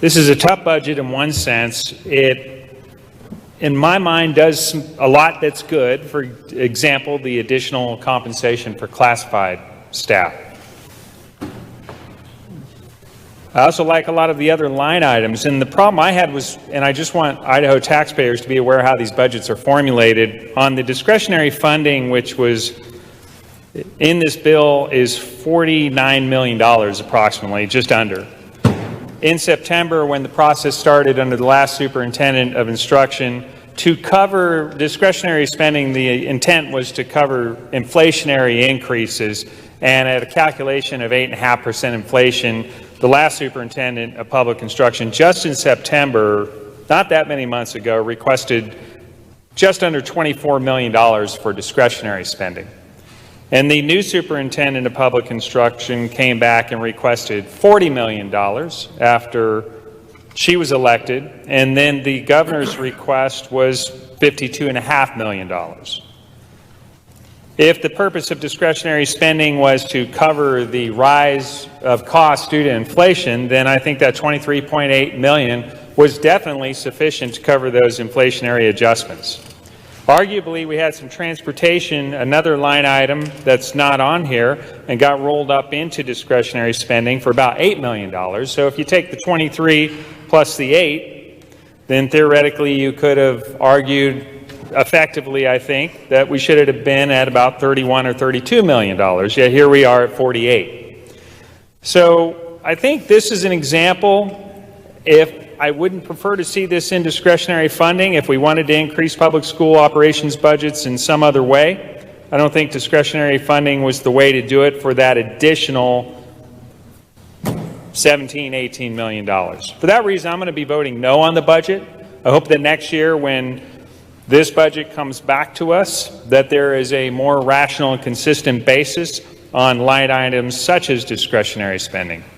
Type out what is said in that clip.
This is a tough budget in one sense. It, in my mind, does a lot that's good. For example, the additional compensation for classified staff. I also like a lot of the other line items, and the problem I had was, and I just want Idaho taxpayers to be aware how these budgets are formulated, on the discretionary funding, which was in this bill, is $49 million approximately, just under. In September, when the process started under the last superintendent of instruction, to cover discretionary spending, the intent was to cover inflationary increases, and at a calculation of 8.5% inflation, the last superintendent of public instruction, just in September, not that many months ago, requested just under $24 million for discretionary spending. And the new superintendent of public instruction came back and requested $40 million after she was elected, and then the governor's request was $52.5 million. If the purpose of discretionary spending was to cover the rise of costs due to inflation, then I think that $23.8 million was definitely sufficient to cover those inflationary adjustments. Arguably, we had some transportation, another line item that's not on here, and got rolled up into discretionary spending for about $8 million. So if you take the 23 plus the 8, then theoretically you could have argued effectively, I think, that we should have been at about $31 or $32 million, yet here we are at 48. So I think this is an example. If I wouldn't prefer to see this in discretionary funding, if we wanted to increase public school operations budgets in some other way, I don't think discretionary funding was the way to do it for that additional $17, $18 million. For that reason, I'm going to be voting no on the budget. I hope that next year, when this budget comes back to us, that there is a more rational and consistent basis on line items such as discretionary spending.